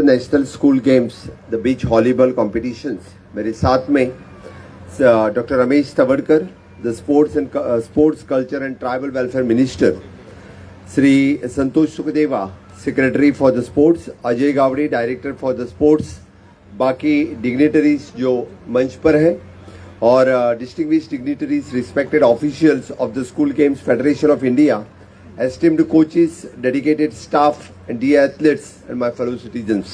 National school games the beach volleyball competitions मेरे साथ में doctor Ramesh Tawadkar the sports culture and tribal welfare minister, Shri Santosh Sukhdeva secretary for the sports, Ajay Gawade director for the sports, बाकी dignitaries जो मंच पर है और distinguished dignitaries, respected officials of the school games federation of India, esteemed coaches, dedicated staff and dear athletes and my fellow citizens.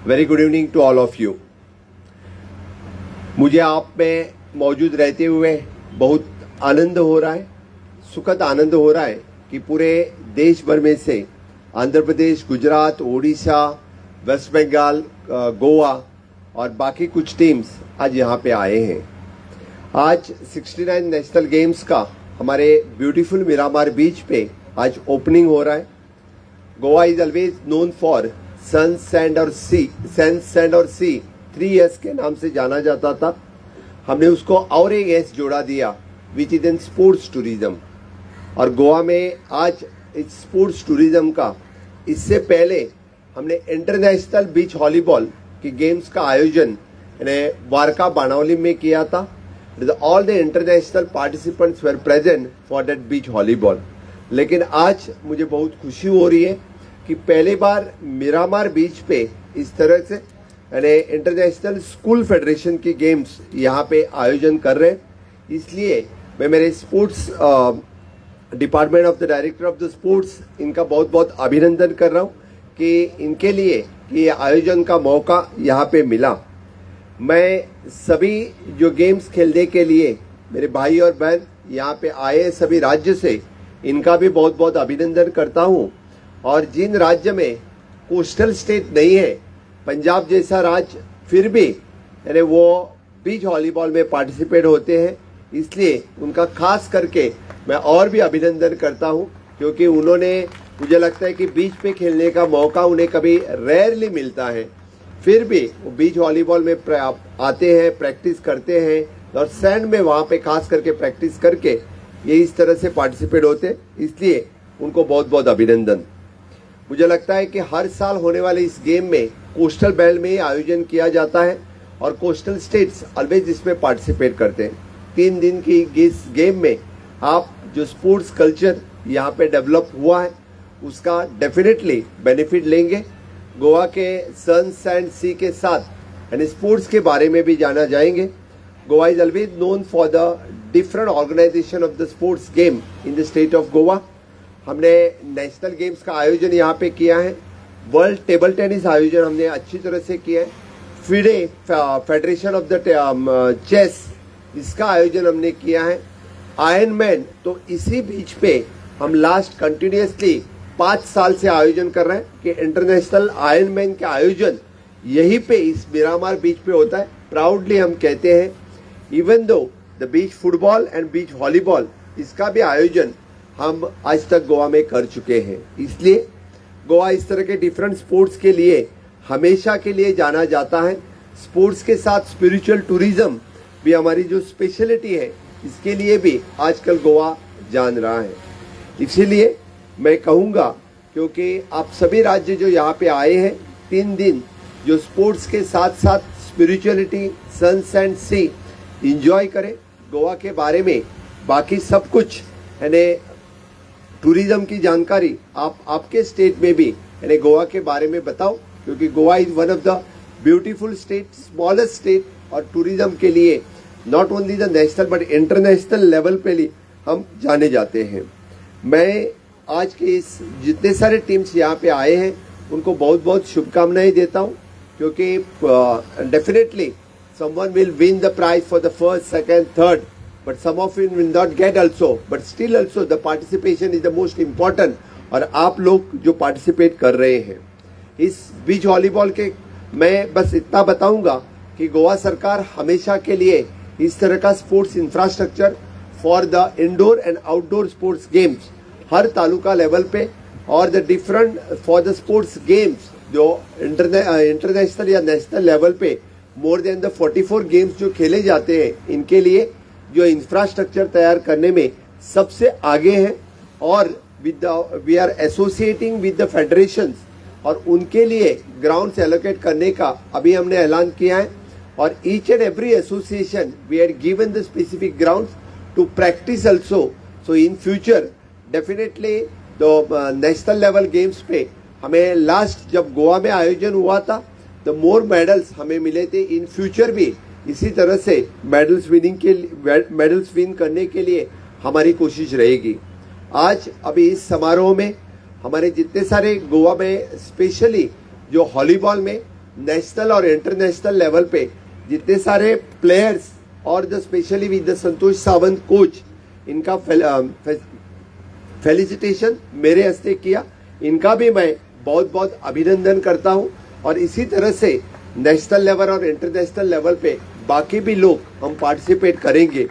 Very good evening to all of you. मुझे आप में मौजूद रहते हुए बहुत आनंद हो रहा है, सुखद आनंद हो रहा है कि पूरे देश भर में से आंध्र प्रदेश, गुजरात, ओडिशा, वेस्ट बंगाल, गोवा और बाकी कुछ टीम्स आज यहाँ पे आए हैं। आज 69 नेशनल गेम्स का हमारे ब्यूटीफुल मिरामार बीच पे आज ओपनिंग हो रहा है। Goa is always known for sun, sand और सी 3S के नाम से जाना जाता था। हमने उसको और एक S जोड़ा दिया which is in sports tourism, और गोवा में आज इस स्पोर्ट्स टूरिज्म का इससे पहले हमने इंटरनेशनल बीच वॉलीबॉल की गेम्स का आयोजन वारका बाणावली में किया था। All the international participants were present for that beach volleyball. लेकिन आज मुझे बहुत खुशी हो रही है कि पहली बार मिरामार बीच पे इस तरह से इंटरनेशनल स्कूल फेडरेशन की गेम्स यहाँ पे आयोजन कर रहे हैं। इसलिए मैं मेरे sports department of the director of the sports इनका बहुत बहुत अभिनंदन कर रहा हूँ कि इनके लिए ये आयोजन का मौका यहाँ पे मिला। मैं सभी जो गेम्स खेलने के लिए मेरे भाई और बहन यहाँ पे आए सभी राज्य से इनका भी बहुत बहुत अभिनंदन करता हूँ। और जिन राज्य में कोस्टल स्टेट नहीं है, पंजाब जैसा राज्य, फिर भी यानी वो बीच वॉलीबॉल में पार्टिसिपेट होते हैं, इसलिए उनका खास करके मैं और भी अभिनंदन करता हूँ, क्योंकि उन्होंने, मुझे लगता है कि बीच पे खेलने का मौका उन्हें कभी रेयरली मिलता है, फिर भी वो बीच वॉलीबॉल में आते हैं, प्रैक्टिस करते हैं और सैंड में वहाँ पे खास करके प्रैक्टिस करके ये इस तरह से पार्टिसिपेट होते हैं, इसलिए उनको बहुत बहुत अभिनंदन। मुझे लगता है कि हर साल होने वाले इस गेम में कोस्टल बेल्ट में ही आयोजन किया जाता है और कोस्टल स्टेट्स ऑलवेज इसमें पार्टिसिपेट करते हैं। 3 दिन की इस गेम में आप जो स्पोर्ट्स कल्चर यहाँ पे डेवलप हुआ है उसका डेफिनेटली बेनिफिट लेंगे। गोवा के सन, सैंड, सी के साथ एंड स्पोर्ट्स के बारे में भी जाना जाएंगे। Goa is always known for the different organization of the sports game in the state of Goa. हमने नेशनल गेम्स का आयोजन यहाँ पे किया है, वर्ल्ड टेबल टेनिस आयोजन हमने अच्छी तरह से किया है, FIDE federation of the chess इसका आयोजन हमने किया है, आयरन मैन तो इसी बीच पे हम लास्ट कंटिन्यूसली 5 साल से आयोजन कर रहे हैं कि इंटरनेशनल आयरन मैन के आयोजन यहीं पे इस मिरामार बीच पे होता है। प्राउडली हम कहते हैं, even though the beach football and beach volleyball इसका भी आयोजन हम आज तक गोवा में कर चुके हैं। इसलिए गोवा इस तरह के डिफरेंट स्पोर्ट्स के लिए हमेशा के लिए जाना जाता है। स्पोर्ट्स के साथ स्पिरिचुअल टूरिज्म भी हमारी जो स्पेशलिटी है, इसके लिए भी आजकल गोवा जान रहा है। इसीलिए मैं कहूँगा, क्योंकि आप सभी राज्य जो यहाँ पे आए हैं 3 दिन जो स्पोर्ट्स के साथ साथ स्पिरिचुअलिटी, सन, सैंड, सी इंजॉय करें। गोवा के बारे में बाकी सब कुछ यानी टूरिज्म की जानकारी आप आपके स्टेट में भी यानी गोवा के बारे में बताओ, क्योंकि Goa is one of the beautiful state, smallest state, और टूरिज्म के लिए not only the national but international level पे भी हम जाने जाते हैं। मैं आज के इस जितने सारे टीम्स यहाँ पे आए हैं उनको बहुत बहुत शुभकामनाएं देता हूँ, क्योंकि definitely someone will win the prize for the first, second, third, but some of you will not get also, but still also the participation is the most important. और आप लोग जो पार्टिसिपेट कर रहे हैं इस बीच वॉलीबॉल के, मैं बस इतना बताऊंगा कि गोवा सरकार हमेशा के लिए इस तरह का sports infrastructure for the indoor and outdoor sports games her taluka level पे और the different for the sports games जो इंटरनेशनल या नेशनल लेवल पे मोर देन द 44 गेम्स जो खेले जाते हैं, इनके लिए जो इंफ्रास्ट्रक्चर तैयार करने में सबसे आगे है। और we are associating with the federations और उनके लिए ग्राउंड से एलोकेट करने का अभी हमने ऐलान किया है। और each and every association we had given the specific grounds to practice also. So in future definitely the national level games पे हमें लास्ट जब गोवा में आयोजन हुआ था तो मोर मेडल्स हमें मिले थे। इन फ्यूचर भी इसी तरह से मेडल्स विन करने के लिए हमारी कोशिश रहेगी। आज अभी इस समारोह में हमारे जितने सारे गोवा में स्पेशली जो वॉलीबॉल में नेशनल और इंटरनेशनल लेवल पे जितने सारे प्लेयर्स और the specially with the Santosh Sawant coach, इनका फेलिसिटेशन मेरे हस्ते किया। इनका भी मैं बहुत बहुत अभिनंदन करता हूं। और इसी तरह से नेशनल लेवल और इंटरनेशनल लेवल पे बाकी भी लोग हम पार्टिसिपेट करेंगे।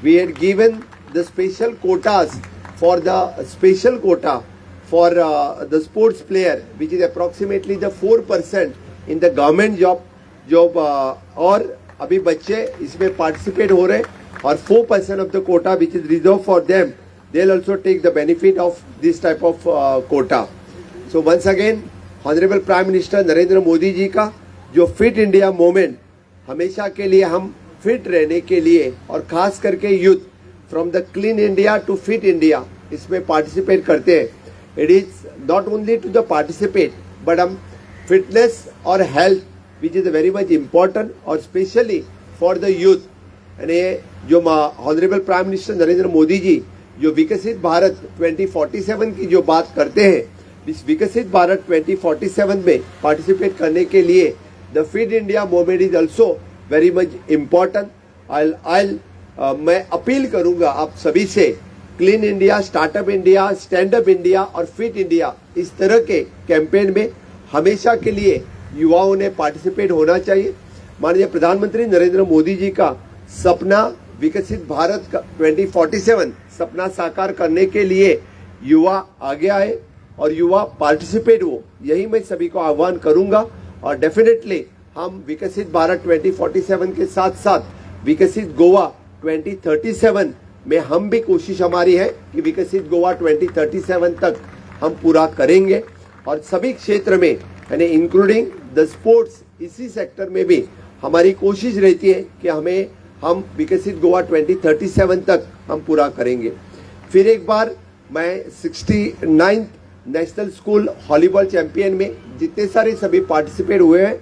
We had given the special quotas for the special quota for the sports player which is approximately the 4% in the government job और अभी बच्चे इसमें पार्टिसिपेट हो रहे हैं और 4% of the quota which is reserve for them, they will also take the benefit of this type of quota. So once again honourable prime minister Narendra Modi ji का जो फिट इंडिया मूवमेंट, हमेशा के लिए हम फिट रहने के लिए और खास करके youth from the clean India to fit India इसमें पार्टिसिपेट करते हैं। It is not only to the participate but हम फिटनेस और health which is very much important और स्पेशली फॉर द यूथ। यानी जो honourable prime minister Narendra Modi ji जो विकसित भारत 2047 की जो बात करते हैं, इस विकसित भारत 2047 में पार्टिसिपेट करने के लिए the fit India movement is also very much important. मैं अपील करूंगा आप सभी से, clean India, startup India, stand up India और फिट इंडिया इस तरह के कैंपेन में हमेशा के लिए युवाओं ने पार्टिसिपेट होना चाहिए। माननीय प्रधानमंत्री नरेंद्र मोदी जी का सपना विकसित भारत का 2047 सपना साकार करने के लिए युवा आगे आए और युवा पार्टिसिपेट हो, यही मैं सभी को आह्वान करूंगा। और डेफिनेटली हम विकसित भारत 2047 के साथ साथ विकसित गोवा 2037 में हम भी कोशिश हमारी है कि विकसित गोवा 2037 तक हम पूरा करेंगे। और सभी क्षेत्र में यानी इंक्लूडिंग द स्पोर्ट्स, इसी सेक्टर में भी हमारी कोशिश रहती है कि हम विकसित गोवा 2037 तक हम पूरा करेंगे। फिर एक बार मैं 69th national school volleyball champion में जितने सारे सभी पार्टिसिपेट हुए हैं,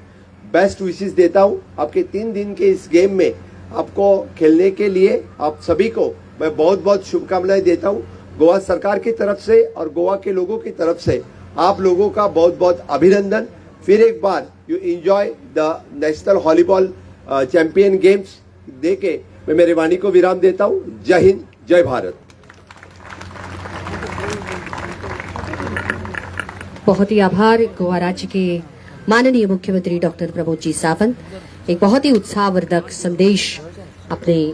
बेस्ट विशेस देता हूं। आपके 3 दिन के इस गेम में आपको खेलने के लिए आप सभी को मैं बहुत बहुत शुभकामनाएं देता हूं। गोवा सरकार की तरफ से और गोवा के लोगों की तरफ से आप लोगों का बहुत बहुत अभिनंदन। फिर एक बार you enjoy the national volleyball champion games देके मैं मेरी वाणी को विराम देता हूं। जय हिंद, जय भारत। बहुत ही आभार गोवा राज्य के माननीय मुख्यमंत्री डॉक्टर प्रमोद जी सावंत। एक बहुत ही उत्साहवर्धक संदेश अपने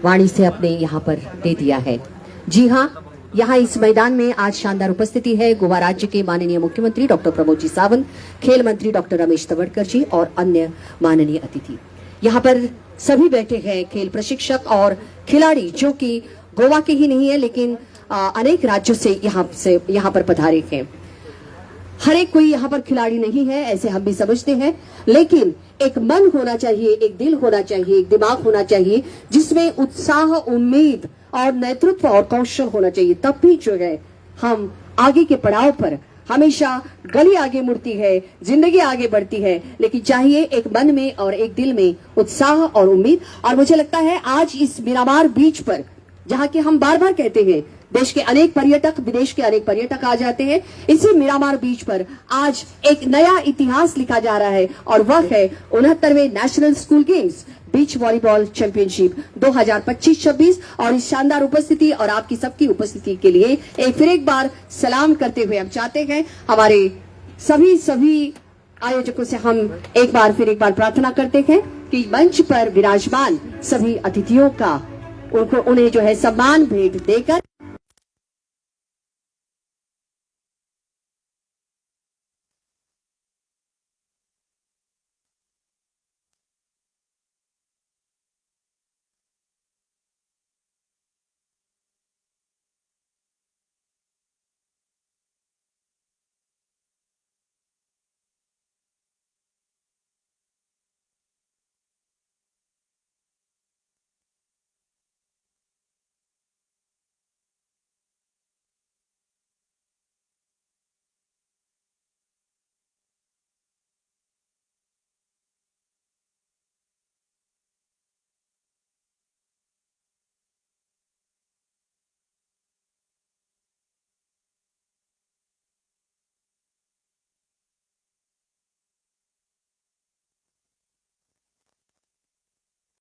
वाणी से अपने यहाँ पर दे दिया है। जी हाँ, यहाँ इस मैदान में आज शानदार उपस्थिति है गोवा राज्य के माननीय मुख्यमंत्री डॉक्टर प्रमोद जी सावंत, खेल मंत्री डॉक्टर रमेश तवड़कर जी और अन्य माननीय अतिथि। यहाँ पर सभी बैठे हैं खेल प्रशिक्षक और खिलाड़ी जो कि गोवा के ही नहीं है लेकिन अनेक राज्यों से यहाँ पर पधारे हैं। हर एक कोई यहाँ पर खिलाड़ी नहीं है ऐसे हम भी समझते हैं, लेकिन एक मन होना चाहिए, एक दिल होना चाहिए, एक दिमाग होना चाहिए जिसमें उत्साह, उम्मीद और नेतृत्व और कौशल होना चाहिए। तब भी जो है हम आगे के पड़ाव पर हमेशा गली आगे मुड़ती है, जिंदगी आगे बढ़ती है, लेकिन चाहिए एक मन में और एक दिल में उत्साह और उम्मीद। और मुझे लगता है आज इस मीरामार बीच पर, जहाँ के हम बार बार कहते हैं देश के अनेक पर्यटक, विदेश के अनेक पर्यटक आ जाते हैं, इसी मीरामार बीच पर आज एक नया इतिहास लिखा जा रहा है और वह है 69वें national school games beach volleyball championship 2025-26। और इस शानदार उपस्थिति और आपकी सबकी उपस्थिति के लिए फिर एक बार सलाम करते हुए हम चाहते हैं हमारे सभी आयोजकों से हम एक बार प्रार्थना करते हैं कि मंच पर विराजमान सभी अतिथियों का उन्हें जो है सम्मान भेंट देकर